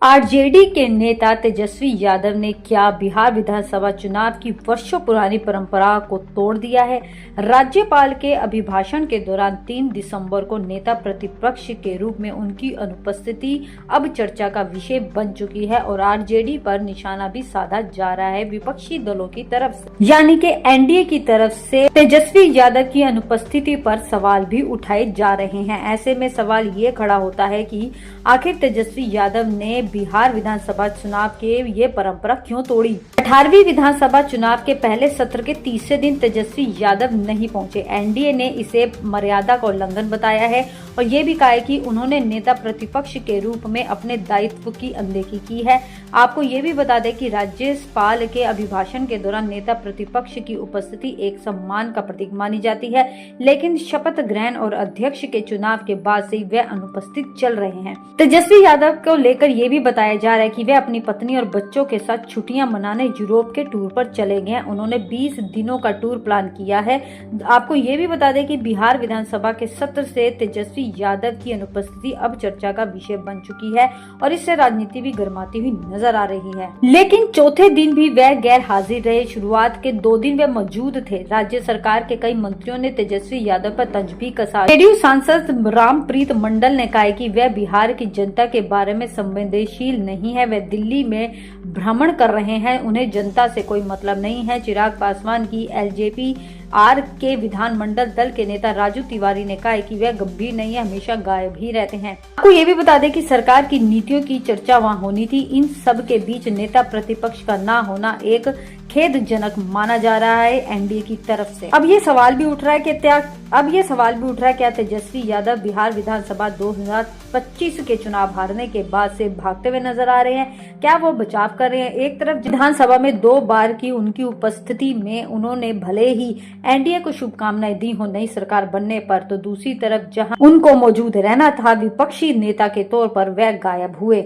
RJD के नेता तेजस्वी यादव ने क्या बिहार विधानसभा चुनाव की वर्षों पुरानी परंपरा को तोड़ दिया है। राज्यपाल के अभिभाषण के दौरान 3 दिसंबर को नेता प्रतिपक्ष के रूप में उनकी अनुपस्थिति अब चर्चा का विषय बन चुकी है और आरजेडी पर निशाना भी साधा जा रहा है विपक्षी दलों की तरफ से, यानी कि एनडीए की तरफ से तेजस्वी यादव की अनुपस्थिति पर सवाल भी उठाए जा रहे हैं। ऐसे में सवाल ये खड़ा होता है कि आखिर तेजस्वी यादव ने बिहार विधानसभा चुनाव के ये परंपरा क्यों तोड़ी। 18वीं विधानसभा चुनाव के पहले सत्र के तीसरे दिन तेजस्वी यादव नहीं पहुंचे। एनडीए ने इसे मर्यादा का उल्लंघन बताया है और ये भी कहा है कि उन्होंने नेता प्रतिपक्ष के रूप में अपने दायित्व की अनदेखी की है। आपको ये भी बता दें कि राज्यपाल के अभिभाषण के दौरान नेता प्रतिपक्ष की उपस्थिति एक सम्मान का प्रतीक मानी जाती है, लेकिन शपथ ग्रहण और अध्यक्ष के चुनाव के बाद से वे अनुपस्थित चल रहे हैं। तेजस्वी यादव को लेकर ये भी बताया जा रहा है कि वे अपनी पत्नी और बच्चों के साथ छुट्टियां मनाने यूरोप के टूर पर चले गए हैं। उन्होंने 20 दिनों का टूर प्लान किया है। आपको ये भी बता दें कि बिहार विधानसभा के सत्र से तेजस्वी यादव की अनुपस्थिति अब चर्चा का विषय बन चुकी है और इससे राजनीति भी गर्माती हुई नजर आ रही है। लेकिन चौथे दिन भी वह गैर हाजिर रहे। शुरुआत के 2 दिन वे मौजूद थे। राज्य सरकार के कई मंत्रियों ने तेजस्वी यादव पर तंज भी कसा। जेडीयू सांसद रामप्रीत मंडल ने कहा कि वह बिहार की जनता के बारे में संवेदनशील नहीं है। वे दिल्ली में भ्रमण कर रहे हैं, उन्हें जनता से कोई मतलब नहीं है। चिराग पासवान की एलजेपी आर के विधानमंडल दल के नेता राजू तिवारी ने कहा कि वह गंभीर नहीं है, हमेशा गायब ही रहते हैं। आपको ये भी बता दें कि सरकार की नीतियों की चर्चा वहां होनी थी। इन सब के बीच नेता प्रतिपक्ष का ना होना एक खेदजनक माना जा रहा है एनडीए की तरफ से। अब ये सवाल भी उठ रहा है कि क्या तेजस्वी यादव बिहार विधानसभा 2025 के चुनाव हारने के बाद से भागते हुए नजर आ रहे हैं? क्या वो बचाव कर रहे हैं? एक तरफ विधानसभा में 2 बार की उनकी उपस्थिति में उन्होंने भले ही एनडीए को शुभकामनाएं दी हो नई सरकार बनने पर, तो दूसरी तरफ जहां उनको मौजूद रहना था विपक्षी नेता के तौर पर वह गायब हुए।